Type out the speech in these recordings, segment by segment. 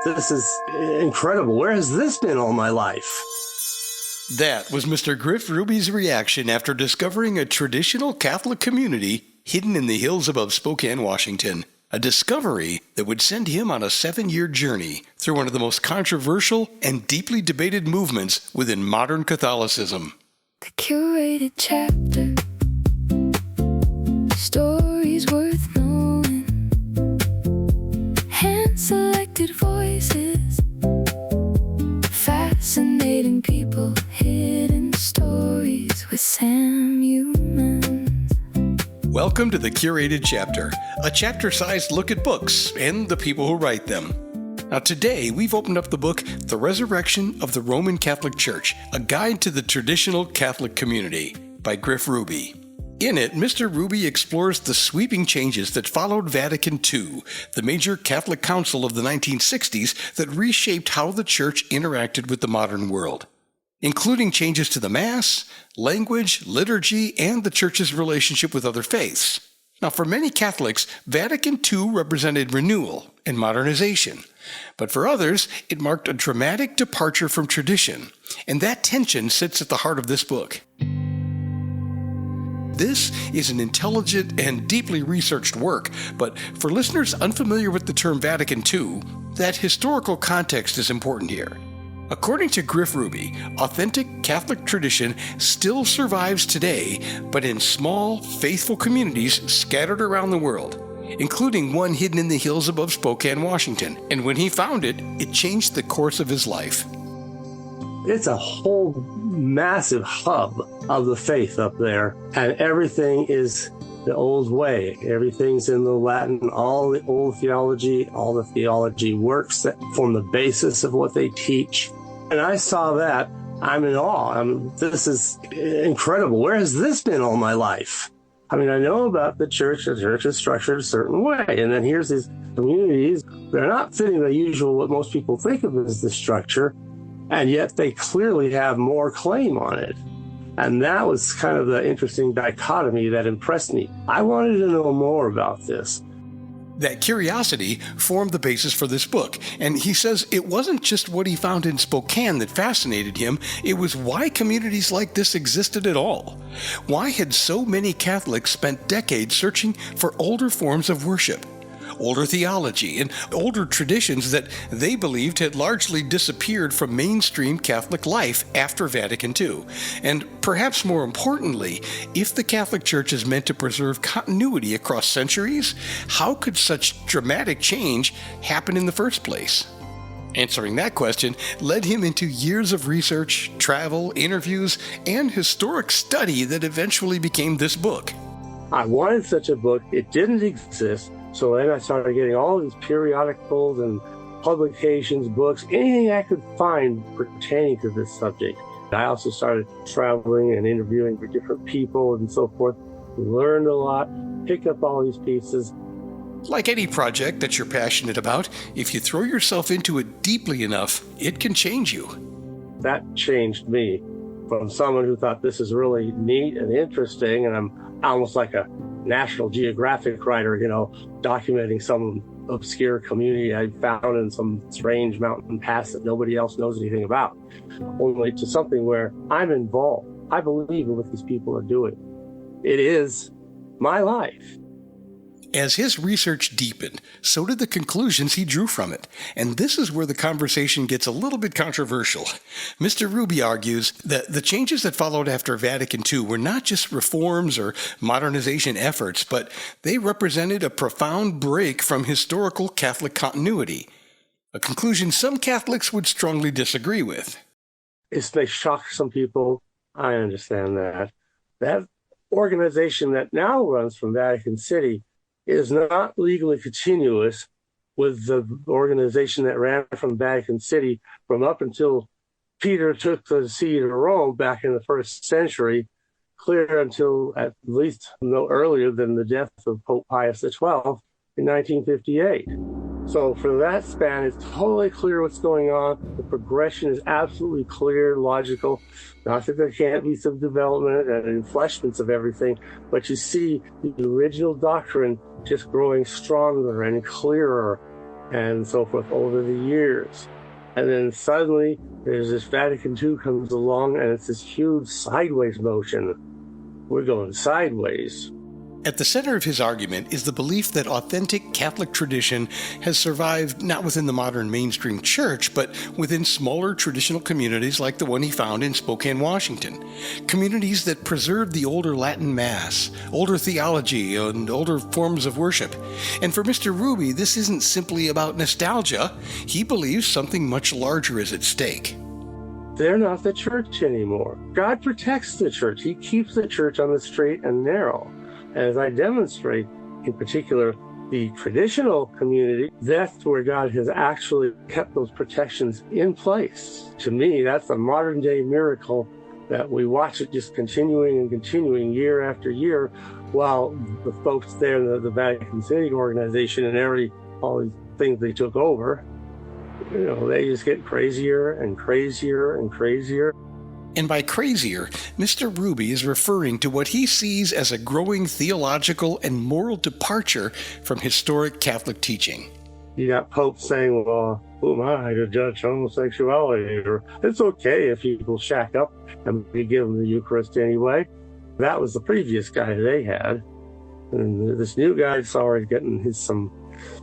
This is incredible. Where has this been all my life? That was Mr. Griff Ruby's reaction after discovering a traditional Catholic community hidden in the hills above Spokane, Washington. A discovery that would send him on a 7-year journey through one of the most controversial and deeply debated movements within modern Catholicism. The Curated Chapter. Stories worth knowing. Hand-selected voices. Fascinating people. Hidden stories with Sam Humans. Welcome to the Curated Chapter, a chapter-sized look at books and the people who write them. Now today, we've opened up the book, The Resurrection of the Roman Catholic Church, a guide to the traditional Catholic community, by Griff Ruby. In it, Mr. Ruby explores the sweeping changes that followed Vatican II, the major Catholic council of the 1960s that reshaped how the Church interacted with the modern world, including changes to the Mass, language, liturgy, and the Church's relationship with other faiths. Now, for many Catholics, Vatican II represented renewal and modernization. But for others, it marked a dramatic departure from tradition, and that tension sits at the heart of this book. This is an intelligent and deeply researched work, but for listeners unfamiliar with the term Vatican II, that historical context is important here. According to Griff Ruby, authentic Catholic tradition still survives today, but in small, faithful communities scattered around the world, including one hidden in the hills above Spokane, Washington. And when he found it, it changed the course of his life. It's a whole massive hub of the faith up there, and everything is the old way. Everything's in the Latin, all the old theology, all the theology works that form the basis of what they teach. And I saw that. I'm in awe. This is incredible. Where has this been all my life? I mean, I know about the church. The church is structured a certain way. And then here's these communities. They're not fitting the usual, what most people think of as the structure. And yet they clearly have more claim on it. And that was kind of the interesting dichotomy that impressed me. I wanted to know more about this. That curiosity formed the basis for this book, and he says it wasn't just what he found in Spokane that fascinated him, it was why communities like this existed at all. Why had so many Catholics spent decades searching for older forms of worship, older theology, and older traditions that they believed had largely disappeared from mainstream Catholic life after Vatican II. And perhaps more importantly, if the Catholic Church is meant to preserve continuity across centuries, how could such dramatic change happen in the first place? Answering that question led him into years of research, travel, interviews, and historic study that eventually became this book. I wanted such a book. It didn't exist. So then I started getting all these periodicals and publications, books, anything I could find pertaining to this subject. I also started traveling and interviewing for different people and so forth. Learned a lot, picked up all these pieces. Like any project that you're passionate about, if you throw yourself into it deeply enough, it can change you. That changed me from someone who thought this is really neat and interesting, and I'm almost like a National Geographic writer, documenting some obscure community I found in some strange mountain pass that nobody else knows anything about, only to something where I'm involved. I believe in what these people are doing. It is my life. As his research deepened, so did the conclusions he drew from it. And this is where the conversation gets a little bit controversial. Mr. Ruby argues that the changes that followed after Vatican II were not just reforms or modernization efforts, but they represented a profound break from historical Catholic continuity, a conclusion some Catholics would strongly disagree with. It may shock some people. I understand that. That organization that now runs from Vatican City is not legally continuous with the organization that ran from Vatican City from up until Peter took the see to Rome back in the first century, clear until at least no earlier than the death of Pope Pius XII in 1958. So for that span, it's totally clear what's going on. The progression is absolutely clear, logical. Not that there can't be some development and enfleshments of everything, but you see the original doctrine just growing stronger and clearer. and so forth over the years. And then suddenly there's this Vatican II comes along, and it's this huge sideways motion. We're going sideways. At the center of his argument is the belief that authentic Catholic tradition has survived not within the modern mainstream church, but within smaller traditional communities like the one he found in Spokane, Washington. Communities that preserved the older Latin Mass, older theology, and older forms of worship. And for Mr. Ruby, this isn't simply about nostalgia. He believes something much larger is at stake. They're not the church anymore. God protects the church. He keeps the church on the straight and narrow. As I demonstrate, in particular, the traditional community, that's where God has actually kept those protections in place. To me, that's a modern day miracle that we watch it just continuing and continuing year after year, while the folks there in the Vatican City organization and all these things they took over, they just get crazier and crazier and crazier. And by crazier, Mr. Ruby is referring to what he sees as a growing theological and moral departure from historic Catholic teaching. You got popes saying, well, who am I to judge homosexuality? Or it's okay if people shack up and we give them the Eucharist anyway. That was the previous guy they had. And this new guy's already getting some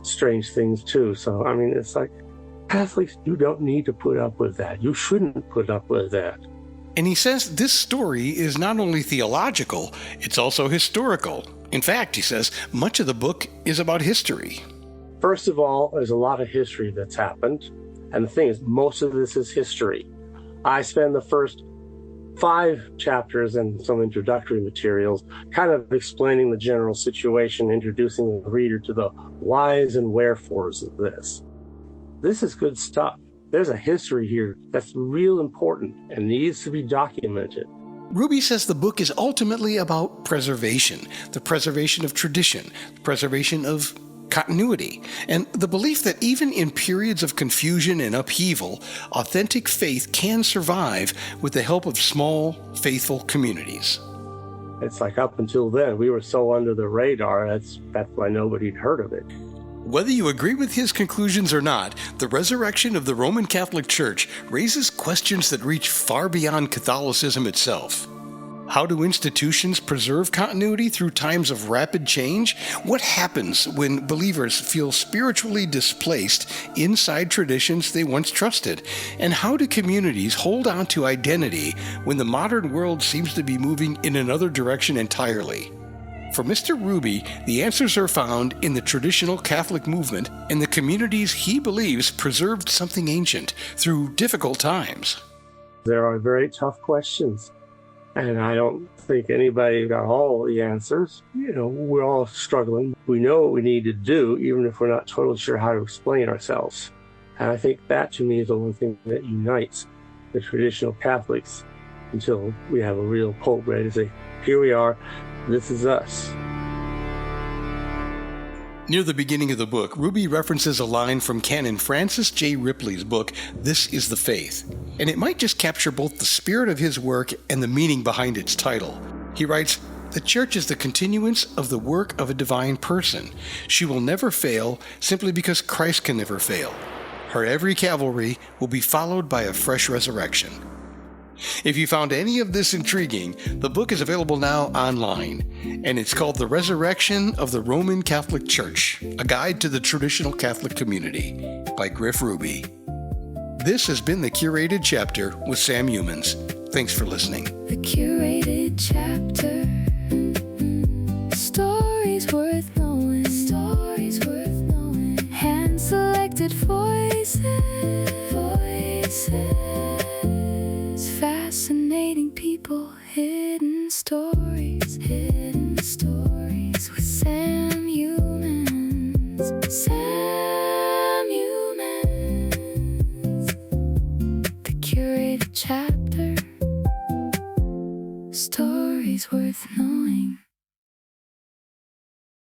strange things too. So, it's like, Catholics, you don't need to put up with that. You shouldn't put up with that. And he says this story is not only theological, it's also historical. In fact, he says, much of the book is about history. First of all, there's a lot of history that's happened. And the thing is, most of this is history. I spend the first 5 chapters and some introductory materials kind of explaining the general situation, introducing the reader to the whys and wherefores of this. This is good stuff. There's a history here that's real important and needs to be documented. Ruby says the book is ultimately about preservation, the preservation of tradition, the preservation of continuity, and the belief that even in periods of confusion and upheaval, authentic faith can survive with the help of small, faithful communities. It's like up until then, we were so under the radar, that's why nobody'd heard of it. Whether you agree with his conclusions or not, the resurrection of the Roman Catholic Church raises questions that reach far beyond Catholicism itself. How do institutions preserve continuity through times of rapid change? What happens when believers feel spiritually displaced inside traditions they once trusted? And how do communities hold on to identity when the modern world seems to be moving in another direction entirely? For Mr. Ruby, the answers are found in the traditional Catholic movement and the communities he believes preserved something ancient through difficult times. There are very tough questions, and I don't think anybody got all the answers. We're all struggling. We know what we need to do, even if we're not totally sure how to explain ourselves. And I think that, to me, is the one thing that unites the traditional Catholics until we have a real pope ready to say, here we are. This is us. Near the beginning of the book, Ruby references a line from Canon Francis J. Ripley's book, This is the Faith, and it might just capture both the spirit of his work and the meaning behind its title. He writes, "The Church is the continuance of the work of a divine person. She will never fail simply because Christ can never fail. Her every Calvary will be followed by a fresh resurrection." If you found any of this intriguing, the book is available now online, and it's called The Resurrection of the Roman Catholic Church, A Guide to the Traditional Catholic Community by Griff Ruby. This has been the Curated Chapter with Sam Humans. Thanks for listening. The Curated Chapter. Stories worth knowing. Stories worth knowing. Hand-selected voices. Fascinating people, hidden stories with Sam Humans. Sam Humans. The Curated Chapter.